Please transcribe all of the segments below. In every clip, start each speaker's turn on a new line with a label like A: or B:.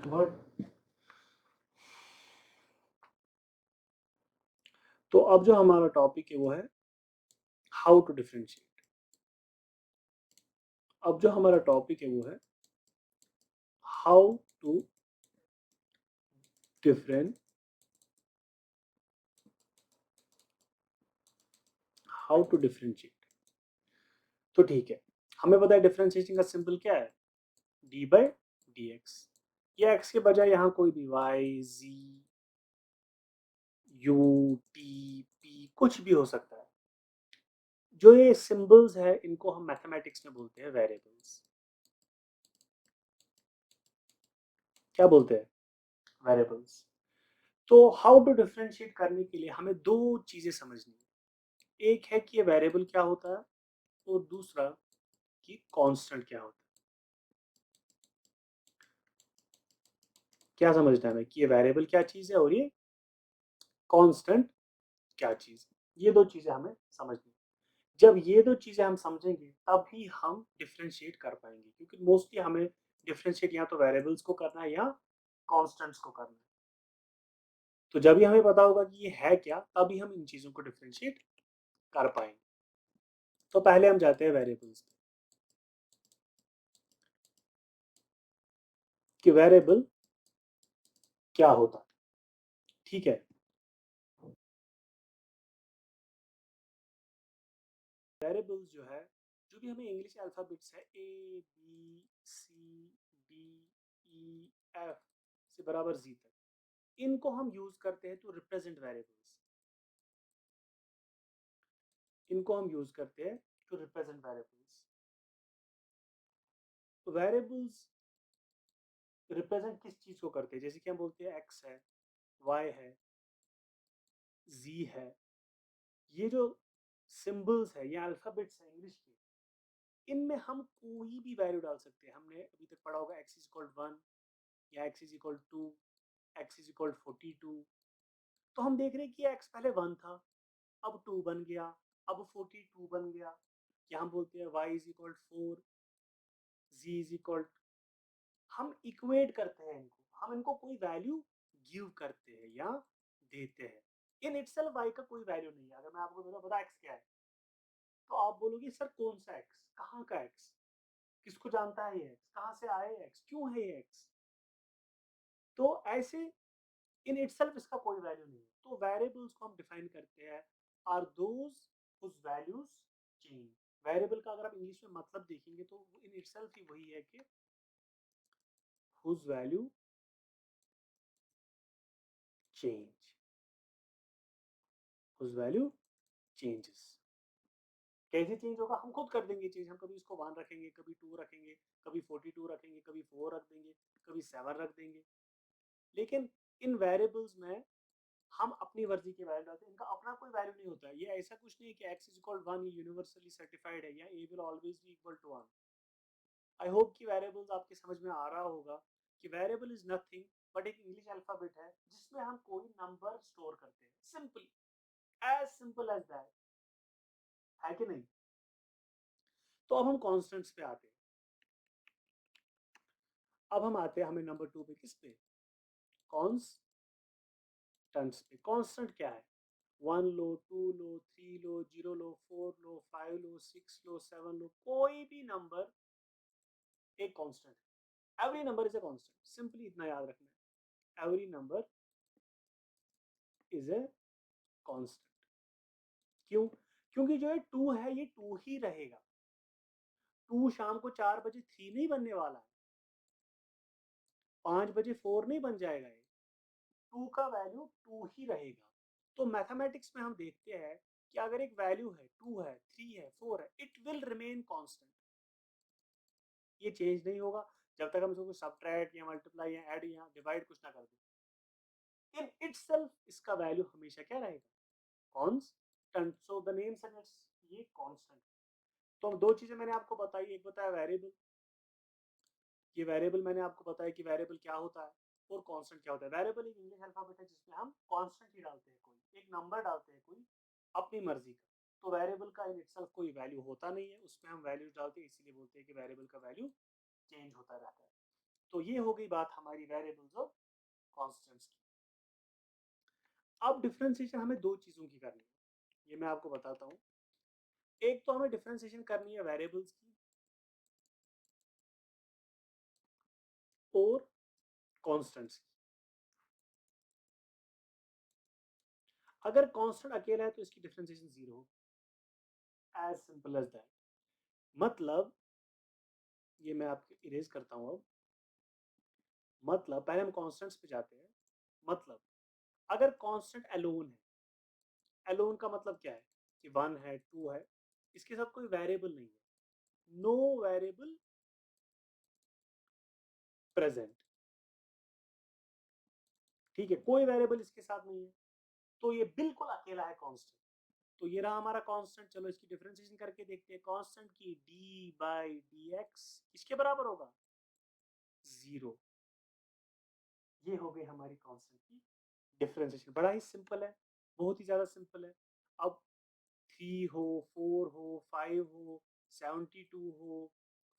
A: Good. तो अब जो हमारा टॉपिक है वो है हाउ टू डिफरेंशिएट। अब जो हमारा टॉपिक है वो है how to different how to differentiate. तो ठीक है, हमें पता है डिफरेंशिएशन का सिंबल क्या है, डी बाई डी एक्स। ये एक्स के बजाय यहाँ कोई भी Y G U T P कुछ भी हो सकता है। जो ये सिंबल्स है इनको हम मैथमेटिक्स में बोलते हैं वेरिएबल्स। क्या बोलते हैं, वेरिएबल्स। तो हाउ टू डिफरेंशिएट करने के लिए हमें दो चीजें समझनी है। एक है कि ये वेरिएबल क्या होता है और दूसरा कि कांस्टेंट क्या होता है। क्या समझना है हमें कि ये वेरिएबल क्या चीज है और ये कांस्टेंट क्या चीज है। ये दो चीजें हमें समझनी है। जब ये दो चीजें हम समझेंगे तभी हम डिफरेंशिएट कर पाएंगे, क्योंकि मोस्टली हमें डिफरेंशिएट या तो वेरिएबल्स को करना है या कांस्टेंट्स को करना है। तो जब भी हमें पता होगा कि ये है क्या, तभी हम इन चीजों को डिफरेंशिएट कर पाएंगे। तो पहले हम जाते हैं वेरिएबल्स पे कि वेरिएबल क्या होता है। ठीक है, वेरिएबल्स जो है, जो भी हमें इंग्लिश अल्फाबेट्स है A B C D E F से बराबर जी तक, इनको हम यूज करते हैं टू रिप्रेजेंट वेरिएबल्स। इनको हम यूज करते हैं टू रिप्रेजेंट वेरिएबल्स। तो वेरिएबल्स रिप्रेजेंट किस चीज को करते हैं, जैसे कि हम बोलते हैं एक्स है, वाई है, जी है। ये जो सिंबल्स है, ये अल्फाबेट्स है इंग्लिश के, इनमें हम कोई भी वैल्यू डाल सकते हैं। हमने अभी तक पढ़ा होगा एक्स इज इक्वल 1 या x is equal 2, x is equal 42। तो हम देख रहे हैं कि एक्स पहले 1 था, अब 2 बन गया, अब 42 बन गया। या हम बोलते हैं Y is equal 4, G is equal, हम इक्वेट करते हैं इनको, हम इनको कोई वैल्यू गिव करते हैं या देते हैं। इन इटसेल्फ वाई का कोई वैल्यू नहीं है। अगर मैं आपको बता एक्स क्या है, तो आप बोलोगे सर कौन सा एक्स, कहाँ का एक्स, किसको जानता है ये एक्स, कहाँ से आए एक्स, क्यों है ये एक्स। तो ऐसे इन इटसेल्फ इसका कोई वैल्यू नहीं है। तो वेरिएबल्स को हम डिफाइन करते हैं are those whose values change. Variable का अगर आप इंग्लिश में मतलब देखेंगे तो इन इटसेल्फ ही वही है कि whose value change, whose value changes. कैसे चेंज होगा, हम खुद कर देंगे चेंज। हम कभी इसको 1 रखेंगे, कभी 2 रखेंगे, कभी 42 रखेंगे, कभी 4 रख देंगे, कभी 7 रख देंगे। लेकिन इन वेरिएबल्स में हम अपनी मर्जी की वैल्यू डालते हैं, इनका अपना कोई वैल्यू नहीं होता है। ये ऐसा कुछ नहीं है कि x is equal 1 universally certified है या a will always be equal to 1। I hope कि वेरिएबल्स आपके समझ में आ रहा होगा कि वेरिएबल इज नथिंग बट एक इंग्लिश अल्फाबेट है जिसमें हम कोई नंबर स्टोर करते हैं। सिंपल एज दैट, है कि नहीं। तो अब हम कॉन्स्टेंट्स पे आते हैं। अब हम आते हैं हमें नंबर 2 पे, किस पे, कॉन्स्टेंट्स पे। कांस्टेंट क्या है, 1 लो, 2 लो, 3 लो, 0 लो, 4 लो, 5 लो, 6 लो, 7 लो, कोई भी नंबर एक कांस्टेंट है। Every number is a constant, simply इतना याद रखना है, every number is a constant. क्यों, क्योंकि जो ये 2 है ये 2 ही रहेगा। 2 शाम को 4 बजे 3 नहीं बनने वाला है, 5 बजे 4 नहीं बन जाएगा। ये 2 का वैल्यू 2 ही रहेगा। तो मैथमेटिक्स में हम देखते हैं कि अगर एक वैल्यू है 2 है 3 है 4 है, इट विल रिमेन कांस्टेंट। ये चेंज नहीं होगा जब तक हम इसको सब्ट्रैक्ट या मल्टीप्लाई या ऐड या डिवाइड कुछ ना कर दें। इन इटसेल्फ इसका वैल्यू हमेशा क्या रहेगा, constant. So the name suggests ये कांस्टेंट। तो दो चीजें मैंने आपको बताई, एक बताया वेरिएबल, ये वेरिएबल मैंने आपको बताया कि वेरिएबल क्या होता है और कांस्टेंट क्या होता है। वेरिएबल एक इंग्लिश अल्फाबेट है जिसमें हम कांस्टेंट ही डालते हैं, कोई एक नंबर डालते हैं, कोई अपनी मर्जी का। तो वेरिएबल का इन इटसेल्फ कोई वैल्यू होता नहीं है, उसमें हम वैल्यूज डालते हैं, इसीलिए बोलते हैं कि वेरिएबल का वैल्यू चेंज होता रहता है। तो ये हो गई बात हमारी वेरिएबल्स और कॉन्स्टेंट्स की। अब डिफरेंशिएशन हमें दो चीजों की करनी है, ये मैं आपको बताता हूँ। एक तो हमें डिफरेंशिएशन करनी है वेरिएबल्स की और कॉन्स्टेंट्स की। अगर कांस्टेंट अकेला है तो इसकी differentiation zero, as simple as that. मतलब ये मैं आपके इरेज करता हूं अब। मतलब पहले हम कांस्टेंट्स पे जाते हैं। मतलब अगर कांस्टेंट अलोन है, अलोन का मतलब क्या है कि 1 है 2 है, इसके साथ कोई वेरिएबल नहीं है, नो वेरिएबल प्रेजेंट, ठीक है, कोई वेरिएबल इसके साथ नहीं है, तो ये बिल्कुल अकेला है कांस्टेंट। तो ये रहा हमारा कांस्टेंट। चलो इसकी डिफरेंशिएशन करके देखते हैं। कांस्टेंट की डी बाई डी एक्स किसके बराबर होगा, जीरो। ये हो गई हमारी कांस्टेंट की डिफरेंशिएशन। बड़ा ही सिंपल है, बहुत ही ज्यादा सिंपल है। अब 3 हो, 4 हो, 5 हो, 72 हो,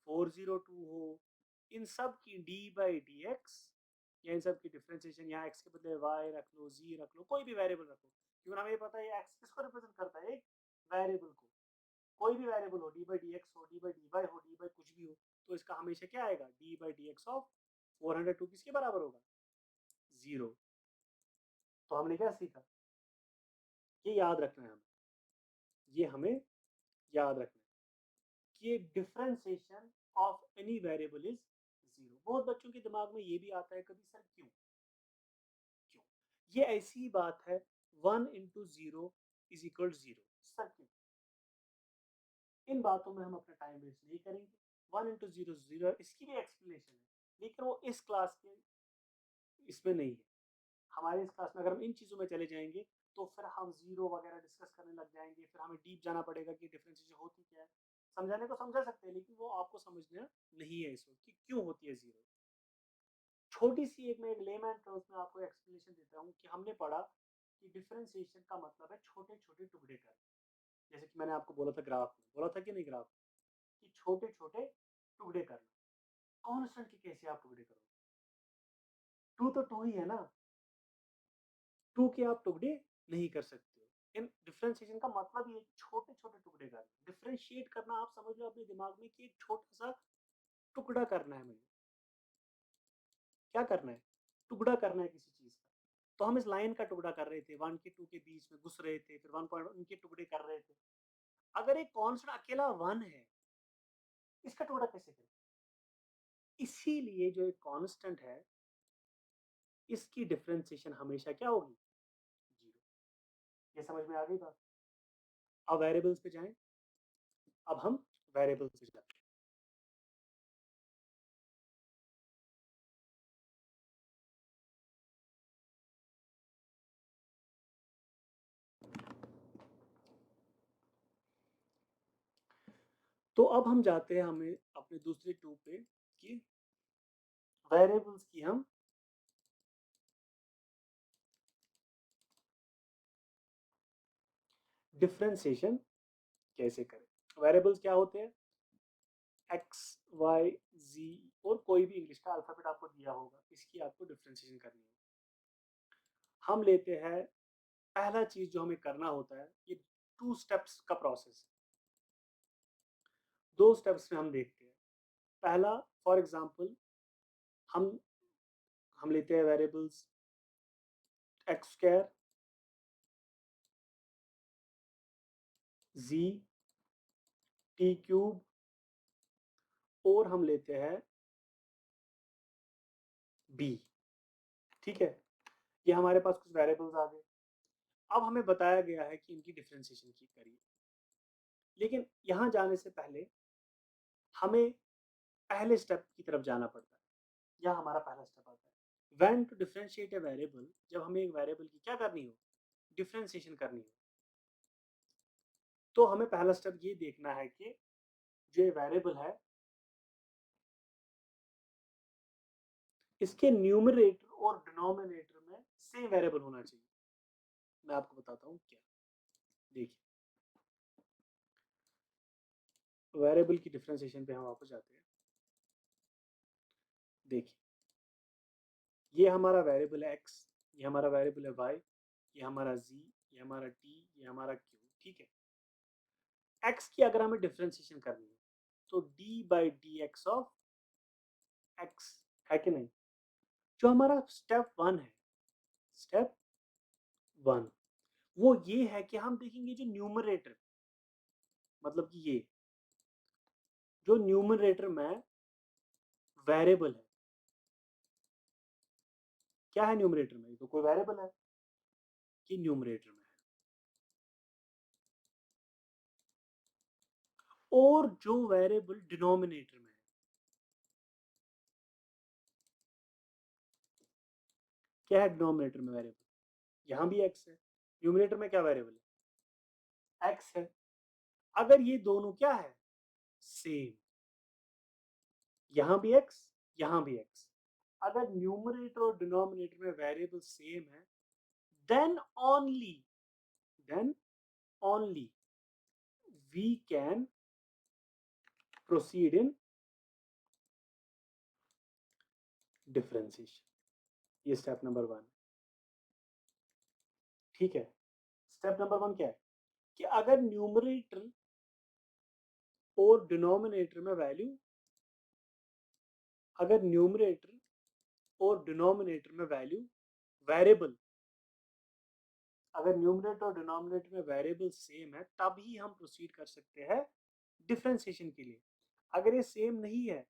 A: 402 हो, इन सब की डी बाई डी एक्स या इन सब की डिफरेंशिएशन, यहाँ एक्स के बदले वाई रख लो, जी रख लो, कोई भी वेरिएबल रखो, क्योंकि हमें पता है एक्स किसको रिप्रेजेंट करता है, एक वेरिएबल को। कोई भी वेरिएबल हो, डी बाई डी एक्स हो, डी बाई डी वाई हो, डी बाई कुछ भी हो, तो इसका हमेशा क्या आएगा, D by D X of 402 किसके बराबर होगा, जीरो। तो हमने क्या सीखा, ये याद रखना है हमें, ये हमें याद रखना है कि differentiation of any variable is zero. बहुत बच्चों के दिमाग में ये भी आता है कभी, सर क्यों, क्यों, ये ऐसी बात है 1 into zero is equal zero, sir क्यों। इन बातों में हम अपना टाइम वेस्ट नहीं करेंगे। 1 इंटू जीरो जीरो, इसकी भी एक्सप्लेनेशन है, लेकिन वो इस क्लास के इसमें नहीं है। हमारे इस क्लास में अगर हम इन चीज़ों में चले जाएंगे तो फिर हम जीरो वगैरह डिस्कस करने लग जाएंगे, फिर हमें डीप जाना पड़ेगा कि डिफरेंशिएशन होती क्या है। समझाने को समझा सकते हैं, लेकिन वो आपको समझना नहीं है इस वक्त कि क्यों होती है जीरो। छोटी सी एक मैं एक लेमैन टर्म्स में आपको एक्सप्लेनेशन देता हूँ कि हमने पढ़ा कि डिफरेंशिएशन का मतलब है छोटे छोटे टुकड़े कर। जैसे कि मैंने आपको बोला था ग्राफ में, बोला था कि नहीं ग्राफ, कि छोटे छोटे टुकड़े करना। कांस्टेंट के कैसे आप टुकड़े करोगे, टू तो टू ही है ना, टू के आप टुकड़े नहीं कर सकते हो। इन डिफरेंशिएशन का मतलब ये छोटे छोटे टुकड़े करना, डिफरेंशिएट करना, आप समझ लो अपने दिमाग में कि एक छोटा सा टुकड़ा करना है मुझे। क्या करना है, टुकड़ा करना है किसी चीज का। तो हम इस लाइन का टुकड़ा कर रहे थे, 1 के 2 के बीच में घुस रहे थे, फिर 1 पॉइंट उनके टुकड़े कर रहे थे। अगर एक कांस्टेंट अकेला 1 है, इसका टुकड़ा कैसे करें। इसीलिए जो एक कांस्टेंट है इसकी डिफरेंशिएशन हमेशा क्या होगी, जीरो। ये समझ में आ गई बात। अब वेरिएबल्स पे जाएं। अब हम वेरिएबल्स पे जाते हैं। तो अब हम जाते हैं हमें अपने दूसरे टू पे कि वेरिएबल्स की हम डिफरेंशिएशन कैसे करें। वेरिएबल्स क्या होते हैं, एक्स वाई जी, और कोई भी इंग्लिश का अल्फाबेट आपको दिया होगा, इसकी आपको डिफरेंशिएशन करनी है। हम लेते हैं, पहला चीज जो हमें करना होता है, ये 2 स्टेप्स का प्रोसेस, 2 स्टेप्स में हम देखते हैं। पहला, फॉर एग्जांपल हम लेते हैं वेरिएबल्स एक्स स्क्वायर, जी, टी क्यूब, और हम लेते हैं बी। ठीक है, ये हमारे पास कुछ वेरिएबल्स आ गए। अब हमें बताया गया है कि इनकी डिफरेंशिएशन की करिए, लेकिन यहां जाने से पहले हमें पहले स्टेप की तरफ जाना पड़ता है। यह हमारा पहला स्टेप आता है, when to differentiate a variable. जब हमें एक वेरिएबल की क्या करनी हो, डिफरेंशिएशन करनी हो, तो हमें पहला स्टेप ये देखना है कि जो वेरिएबल है इसके न्यूमरेटर और डिनोमिनेटर में सेम वेरिएबल होना चाहिए। मैं आपको बताता हूँ क्या। देखिए, वेरिएबल की डिफरेंशिएशन पे हम वापस जाते हैं। देखिए, ये हमारा वेरिएबल है x, ये हमारा वेरिएबल है y, ये हमारा z, ये हमारा t, ये हमारा q। ठीक है, x की अगर हमें डिफरेंशिएशन करनी है तो d by D X of x है कि नहीं। जो हमारा स्टेप वन है, स्टेप वन, वो ये है कि हम देखेंगे जो न्यूमरेटर, मतलब कि ये जो न्यूमरेटर में वेरिएबल है, क्या है न्यूमरेटर में, तो कोई वेरिएबल है कि न्यूमरेटर में है, और जो वेरिएबल डिनोमिनेटर में है, क्या है डिनोमिनेटर में वेरिएबल, यहां भी x है, न्यूमरेटर में क्या वेरिएबल है, x है। अगर ये दोनों क्या है, सेम, यहां भी x, यहां भी x, अगर न्यूमरेटर और डिनोमिनेटर में वेरिएबल सेम है, then only, then only we can proceed in differentiation. ये स्टेप नंबर वन। ठीक है, स्टेप नंबर वन क्या है कि अगर न्यूमरेटर और डिनोमिनेटर में वैल्यू, अगर न्यूमरेटर और डिनोमिनेटर में वैल्यू वेरिएबल, अगर न्यूमरेटर और डिनोमिनेटर में वेरिएबल सेम है तभी हम प्रोसीड कर सकते हैं डिफरेंशिएशन के लिए। अगर ये सेम नहीं है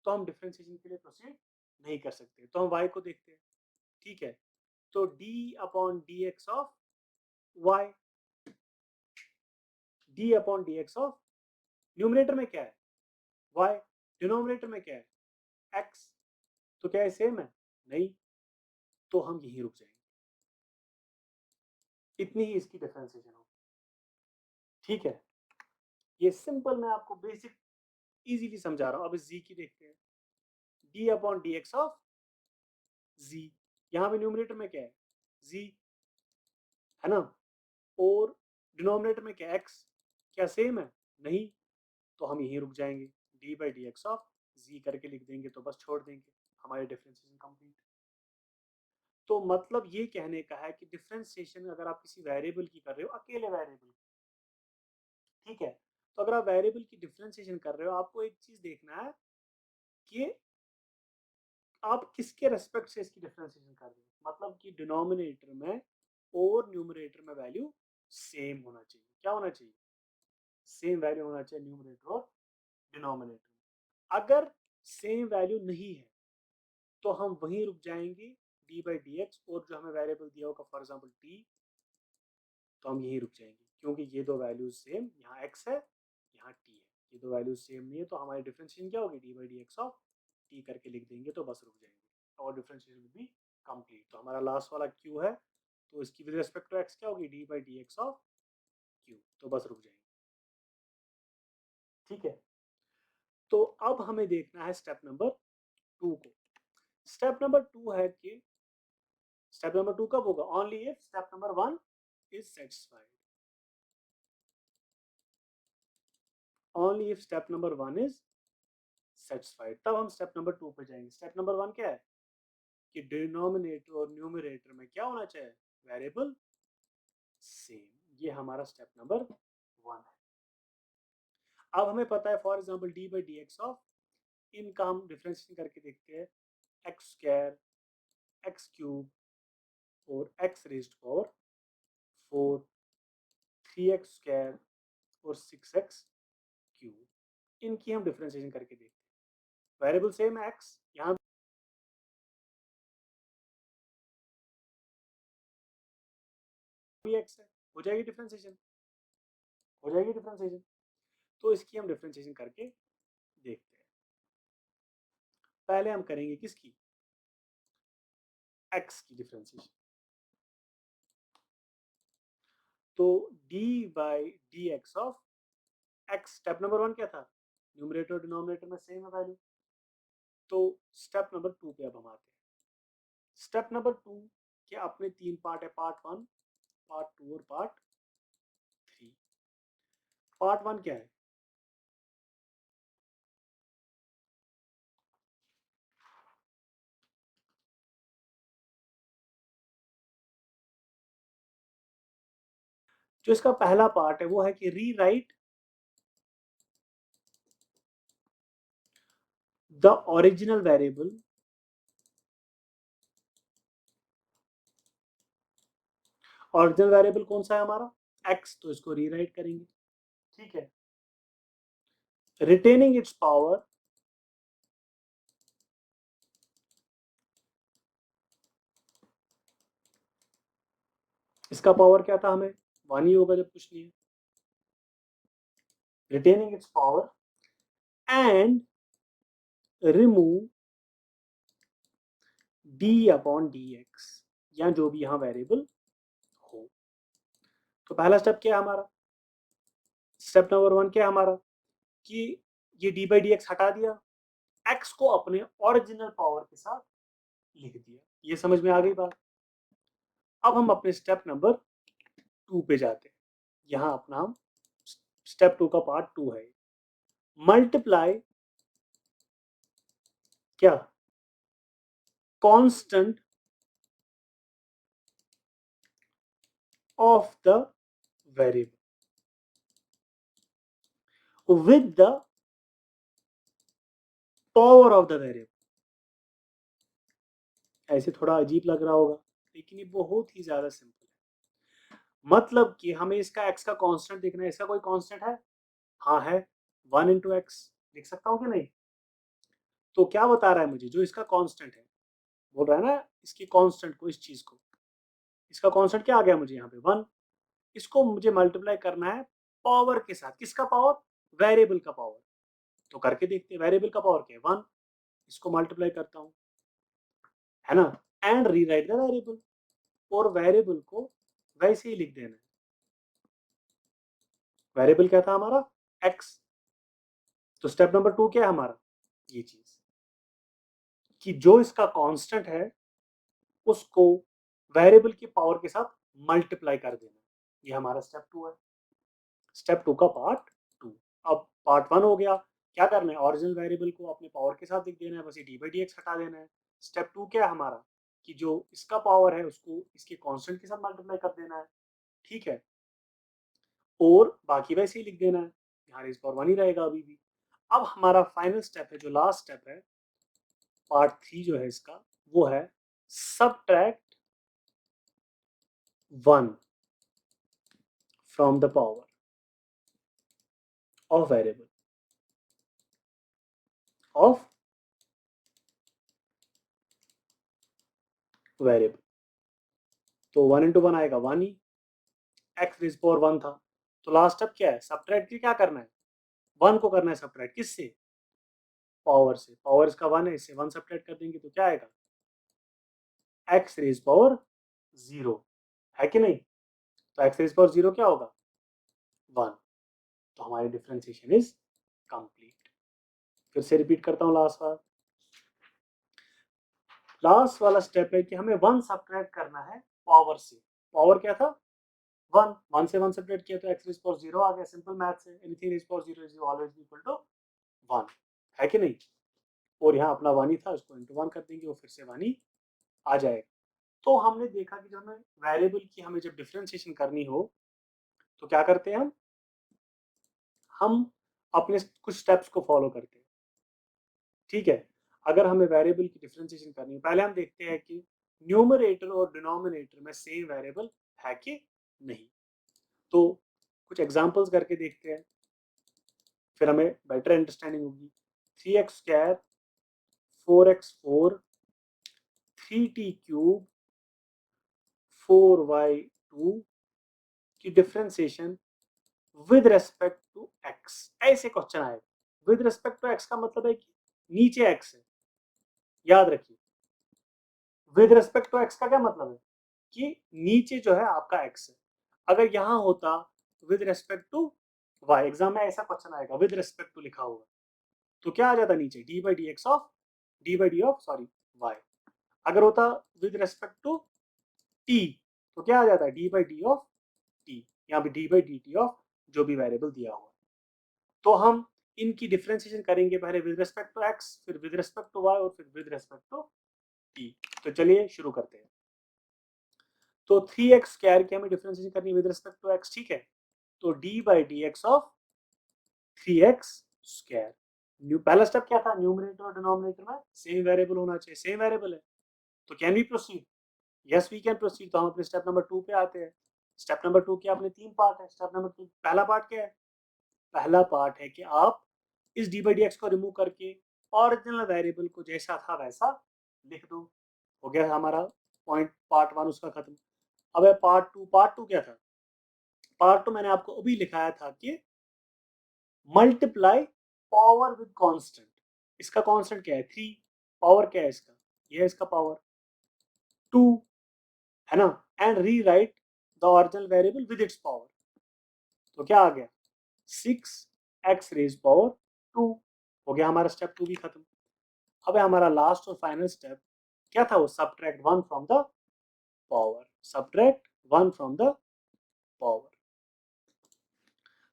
A: तो हम डिफरेंशिएशन के लिए प्रोसीड नहीं कर सकते। तो हम y को देखते हैं। ठीक है, तो d upon D X of y, d upon D X of, numerator में क्या है y, डिनोमिनेटर में क्या है x, तो क्या ये सेम है, नहीं, तो हम यहीं रुक जाएंगे। इतनी ही इसकी डिफरेंशिएशन होगी। ठीक है, ये सिंपल मैं आपको बेसिक इजीली समझा रहा हूं। अब इस z की देखते हैं, d upon D X of z, यहां पे न्यूमरेटर में क्या है z, है ना, और डिनोमिनेटर में क्या x, क्या सेम है, नहीं, तो हम यहीं रुक जाएंगे, d by D X of z करके लिख देंगे तो बस छोड़ देंगे, हमारे डिफरेंशिएशन कंप्लीट। तो मतलब ये कहने का है कि डिफरेंशिएशन अगर आप किसी वेरिएबल की कर रहे हो, अकेले वेरिएबल, ठीक है, तो अगर आप वेरिएबल की डिफरेंशिएशन कर रहे हो, आपको एक चीज देखना है कि आप किसके रेस्पेक्ट से इसकी डिफरेंशिएशन कर रहे हो, मतलब कि डिनोमिनेटर में और न्यूमरेटर में वैल्यू सेम होना चाहिए। क्या होना चाहिए, सेम वैल्यू होना चाहिए न्यूमरेटर और डिनोमिनेटर में। अगर सेम वैल्यू नहीं है तो हम वहीं रुक जाएंगे डी बाई डी एक्स, और जो हमें वेरिएबल दिया होगा फॉर एग्जाम्पल टी, तो हम यहीं रुक जाएंगे क्योंकि ये दो वैल्यूज सेम, यहाँ x है, यहाँ t है, ये दो वैल्यूज सेम नहीं है, तो हमारी डिफरेंशिएशन क्या होगी, D by D X of t करके लिख देंगे तो बस रुक जाएंगे और डिफरेंशिएशन विल बी कंप्लीट। तो हमारा लास्ट वाला q है, तो इसकी विद रिस्पेक्ट टू x क्या होगी, D by D X of q, तो बस रुक जाएंगे। ठीक है, तो अब हमें देखना है स्टेप नंबर टू को। स्टेप नंबर टू है कि स्टेप नंबर टू कब होगा, only if step number one is satisfied, only if step number one is satisfied, तब हम स्टेप नंबर टू पे जाएंगे। स्टेप नंबर वन क्या है कि डिनोमिनेटर और न्यूमरेटर में क्या होना चाहिए, वेरिएबल सेम। ये हमारा स्टेप नंबर वन है। अब हमें पता है for example D by D X of, इनका हम डिफरेंशिएशन करके देखते हैं, एक्स स्क्वायर, एक्स क्यूब और x raised power 4, 3x square और 6x क्यूब, इनकी हम डिफरेंशिएशन करके देखते हैं। वेरिएबल सेम है x, यहाँ भी x है, हो जाएगी डिफरेंशिएशन, हो जाएगी डिफरेंशिएशन। तो इसकी हम डिफरेंशिएशन करके देखते हैं। पहले हम करेंगे किसकी, x की डिफरेंशिएशन। तो d by D X of x, step number one क्या था, न्यूमरेटर डिनोमिनेटर में सेम है वैल्यू, तो स्टेप नंबर टू पे अब हम आते हैं। स्टेप नंबर टू के अपने तीन पार्ट है, पार्ट वन, पार्ट टू और पार्ट थ्री। पार्ट वन क्या है, जो इसका पहला पार्ट है वो है कि rewrite the original variable original variable कौन सा है हमारा x, तो इसको रीराइट करेंगे, ठीक है। रिटेनिंग इट्स पावर इसका पावर क्या था, हमें 1 ही होगा जब कुछ नहीं है। Retaining it's power and remove D upon D x, या जो भी यहां वेरिएबल हो। तो पहला स्टेप क्या है हमारा, स्टेप नंबर 1 क्या है हमारा कि ये डी बाई डी एक्स हटा दिया, एक्स को अपने ओरिजिनल पावर के साथ लिख दिया। ये समझ में आ गई बात। अब हम अपने स्टेप नंबर 2 पे जाते हैं। यहां अपना हम स्टेप 2 का पार्ट 2 है, मल्टीप्लाई क्या constant of the variable with the power of the variable. ऐसे थोड़ा अजीब लग रहा होगा, लेकिन ये बहुत ही ज्यादा सिंपल है। मतलब कि हमें इसका x का कांस्टेंट देखना है। इसका कोई कांस्टेंट है, हाँ है, 1 इंटू एक्स। लिख सकता हूँ कि नहीं। तो क्या बता रहा है मुझे, जो इसका कांस्टेंट है, बोल रहा है ना इसकी कांस्टेंट को, इस चीज को, इसका कांस्टेंट क्या आ गया मुझे यहाँ पे 1। इसको मुझे मल्टीप्लाई करना है पावर के साथ। किसका पावर, वेरिएबल का पावर। तो करके देखते हैं, वेरिएबल का पावर क्या है 1, इसको मल्टीप्लाई करता हूँ, है ना। एंड रीराइट द वेरिएबल, और वेरिएबल को वैसे ही लिख देना है। वेरिएबल क्या था हमारा x। तो स्टेप नंबर 2 क्या है हमारा, ये चीज कि जो इसका कांस्टेंट है उसको वेरिएबल की पावर के साथ मल्टीप्लाई कर देना। ये हमारा स्टेप 2 है, स्टेप 2 का पार्ट 2। अब पार्ट 1 हो गया, क्या करना है, ओरिजिनल वेरिएबल को अपने पावर के साथ लिख देना है, बस ये डी बाई डी एक्स हटा देना है। स्टेप 2 क्या है हमारा कि जो इसका पावर है उसको इसके कांस्टेंट के साथ मल्टीप्लाई कर देना है, ठीक है। और बाकी वैसे ही लिख देना है, यहाँ रेज पावर 1 ही रहेगा अभी भी। अब हमारा फाइनल स्टेप है, जो लास्ट स्टेप है, पार्ट 3 जो है इसका, वो है subtract 1 from the power of variable of variable. तो 1 इंटू 1 आएगा 1 ही, एक्स रेज पावर 1 था। तो लास्ट स्टेप क्या है, सबट्रैक्ट क्या करना है, 1 को करना है सबट्रैक्ट, किससे, पावर से। पावर इसका 1 है, इससे 1 सबट्रैक्ट कर देंगे तो क्या आएगा, एक्स रेज पावर 0, है कि नहीं। तो एक्स रेज पावर 0 क्या होगा 1। तो हमारी डिफरेंशिएशन इज कंप्लीट। फिर से रिपीट करता हूँ लास्ट बार। लास्ट वाला स्टेप है कि हमें 1 सबट्रैक्ट करना है पावर से। पावर क्या था 1, 1 से 1 सबट्रैक्ट किया तो x रेज पावर 0 आ गया। सिंपल मैथ्स है, anything raise power 0 is always equal to 1, है कि नहीं। और यहाँ अपना 1 ही था, उसको इंटू 1 कर देंगे, वो फिर से 1 ही आ जाएगा। तो हमने देखा कि जब हमें वेरिएबल की हमें जब डिफरेंशिएशन करनी हो तो क्या करते हैं हम अपने कुछ स्टेप्स को फॉलो करते हैं, ठीक है। अगर हमें वेरिएबल की डिफरेंशिएशन करनी है, पहले हम देखते हैं कि न्यूमरेटर और डिनोमिनेटर में सेम वेरिएबल है कि नहीं। तो कुछ एग्जांपल्स करके देखते हैं, फिर हमें बेटर अंडरस्टैंडिंग होगी। 3x², 4x4, 3t³ 4y2 की differentiation with respect to x। ऐसे क्वेश्चन आएगा। विद रेस्पेक्ट टू x का मतलब है कि नीचे x है, याद रखिए। विद रेस्पेक्ट टू x का क्या मतलब है कि नीचे जो है आपका x है। अगर यहां होता with respect to y, exam में ऐसा क्वेश्चन आएगा विद रेस्पेक्ट टू लिखा होगा, तो क्या आ जाता नीचे D by D X of D by D of sorry Y. अगर होता विद रेस्पेक्ट टू टी, तो क्या आ जाता है D by D of T, यहाँ पे D by D T of जो भी वेरिएबल दिया हुआ। तो हम इनकी डिफरेंशिएशन करेंगे, पहले विद रेस्पेक्ट टू एक्स, फिर विद रेस्पेक्ट टू वाई, और फिर विद रेस्पेक्ट टू टी। तो चलिए शुरू करते हैं। तो 3x स्क्वायर की हमें डिफरेंशिएशन करनी विद रिस्पेक्ट टू x, ठीक है। तो d by D X of 3x square. पहला स्टेप क्या था, न्यूमरेटर और डिनोमिनेटर में सेम वेरिएबल होना चाहिए, सेम वेरिएबल है, तो can we proceed? Yes we can proceed. तो हम अपने स्टेप नंबर 2 पे आते हैं। स्टेप नंबर 2 के अपने 3 पार्ट है। स्टेप नंबर 2 पहला पार्ट क्या है? पहला पार्ट है कि आप इस डी बाई डी एक्स को रिमूव करके ओरिजिनल वेरिएबल को जैसा था वैसा लिख दो। हो गया हमारा पॉइंट पार्ट 1 उसका खत्म। अब है पार्ट टू क्या था? पार्ट 2 मैंने आपको अभी लिखाया था कि मल्टीप्लाई पावर विद कांस्टेंट। इसका कांस्टेंट क्या है? 3। पावर क्या है इसका? ये है इसका पावर 2, है ना। And re right the original variable with its power. तो क्या आ गया? 6x raise power 2। हो गया हमारा स्टेप 2 भी खत्म। अब है हमारा लास्ट और फाइनल स्टेप, क्या था वो? Subtract 1 from the power. Subtract 1 from the power.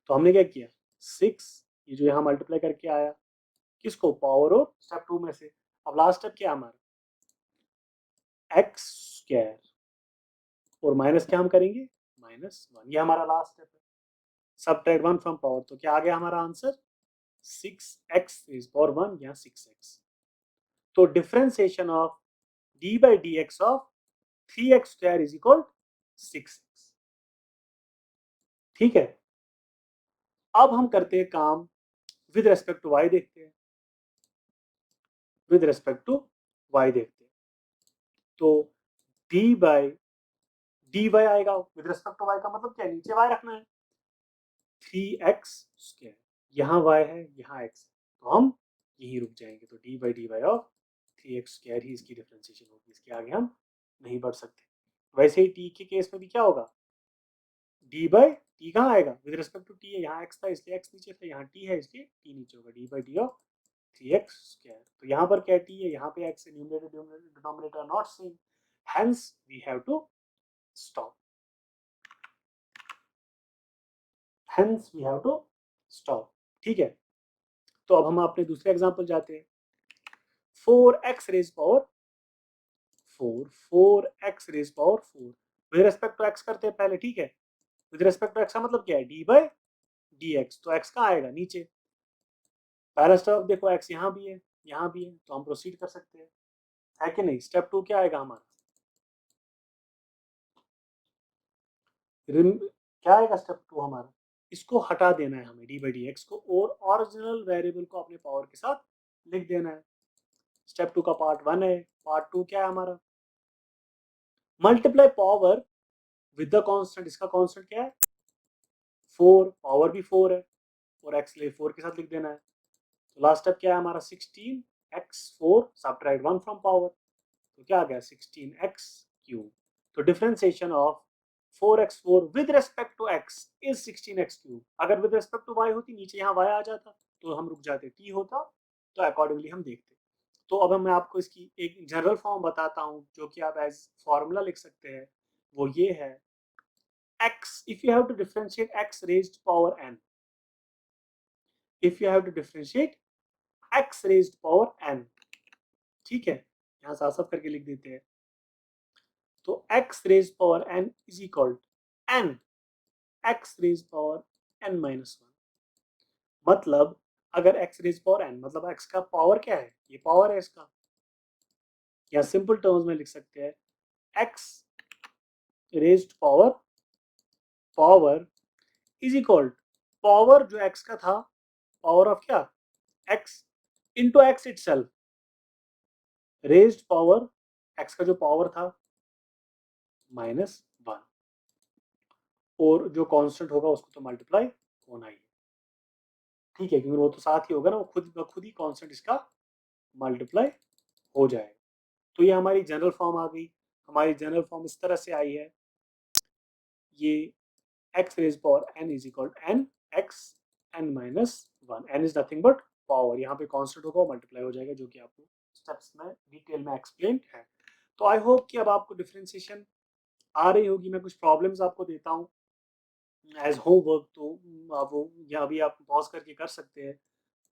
A: तो हमने क्या किया? 6, ये जो यहाँ मल्टीप्लाई करके आया, किसको? पावर ऑफ स्टेप 2 में से। अब लास्ट स्टेप क्या हमारा? एक्स स्क्वायर और माइनस क्या हम करेंगे? -1। ये हमारा लास्ट स्टेप है। सब्ट्रैक्ट 1 फ्रॉम पावर, तो क्या आ गया हमारा आंसर? 6x रेज पावर 1 या 6x। तो differentiation of d by D X of 3x square is equal 6x। ठीक है। अब हम करते हैं काम विद रेस्पेक्ट टू y, देखते हैं। विद रेस्पेक्ट टू y देखते हैं। तो d बाई डी वाई आएगा विद रिस्पेक्ट टू वाई का मतलब क्या है? नीचे y रखना है। 3x स्क्वायर, यहाँ y है, यहाँ x है, तो हम यही रुक जाएंगे। तो d by D Y of 3x square ही इसकी डिफरेंशिएशन होगी, इसके आगे हम नहीं बढ़ सकते। वैसे ही t के केस में भी क्या होगा? d बाई टी कहाँ आएगा? विद रिस्पेक्ट टू t है, यहाँ x था इसलिए x नीचे था, यहाँ t है इसलिए t नीचे होगा। d by D of 3x square. तो यहाँ पर क्या t है, यहाँ पे x है, numerator denominator are not same, hence we have to stop. Hence we have to stop. ठीक है। तो अब हम अपने दूसरे एग्जांपल जाते हैं। 4x raise power 4, 4x raise power 4 with respect to x करते हैं पहले, ठीक है। विद रिस्पेक्ट टू x का मतलब क्या है? d by D x. तो x कहाँ आएगा? नीचे। पहला स्टेप देखो, x यहाँ भी है, यहाँ भी है, तो हम प्रोसीड कर सकते हैं, है कि नहीं। स्टेप 2 क्या आएगा हमारा? क्या आएगा स्टेप 2 हमारा? इसको हटा देना है हमें, d बाई डी एक्स को, और ओरिजिनल वेरिएबल को अपने पावर के साथ लिख देना है। स्टेप 2 का पार्ट 1 है। पार्ट 2 क्या है हमारा? Multiply power with the constant. इसका कांस्टेंट क्या है? 4। पावर भी 4 है और x ले 4 के साथ लिख देना है। तो लास्ट स्टेप क्या है हमारा? 16x4 subtract 1 from power. तो क्या आ गया? 16x cube. तो differentiation of 4x4 with respect to x is 16x cube. अगर विद रेस्पेक्ट टू y होती, नीचे यहाँ y आ जाता तो हम रुक जाते, t होता तो अकॉर्डिंगली हम देखते। तो अब मैं आपको इसकी एक जनरल फॉर्म बताता हूँ जो कि आप एज फॉर्मूला लिख सकते हैं। वो ये है, x, if you have to differentiate x raised power n, if you have to differentiate x raised power n, ठीक है, यहाँ साफ साफ करके लिख देते हैं। तो x raised power n is equal to n x raised power n minus 1। मतलब अगर x raised power n, मतलब x का पावर क्या है? ये पावर है इसका, या सिंपल टर्म्स में लिख सकते हैं x raised power is equal power जो x का था, पावर ऑफ क्या? x into x it self, raised power x का जो पावर था -1, और जो कांस्टेंट होगा उसको तो मल्टीप्लाई होना ही है, ठीक है, क्योंकि वो तो साथ ही होगा ना, वो खुद ही कांस्टेंट इसका मल्टीप्लाई हो जाएगा। तो ये हमारी जनरल फॉर्म आ गई। हमारी जनरल फॉर्म इस तरह से आई है, ये x raise power n is equal n x n minus 1। n is nothing but power, यहाँ पे कांस्टेंट होगा मल्टीप्लाई हो जाएगा, जो कि आपको स्टेप्स में डिटेल में एक्सप्लेन है। तो आई होप कि अब आपको डिफरेंशिएशन आ रही होगी। मैं कुछ प्रॉब्लम्स आपको देता हूँ एज होमवर्क, तो वो या अभी आप पॉज करके कर सकते हैं।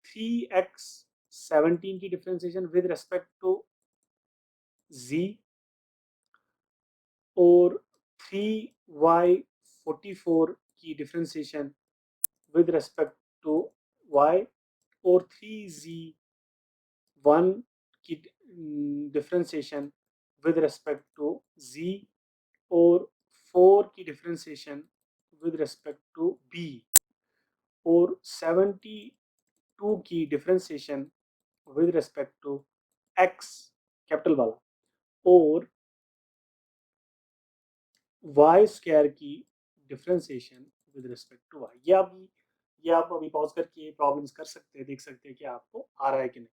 A: 3x17 की differentiation with respect to z, और 3y44 की differentiation with respect to y और 3z1 की differentiation with respect to z और 4 की differentiation with respect to b और 72 की differentiation with respect to x capital वाला और वाई स्क्वायर की differentiation with respect to Y. ये आप अभी पॉज करके प्रॉब्लम्स कर सकते हैं, देख सकते हैं कि आपको आ रहा है कि नहीं।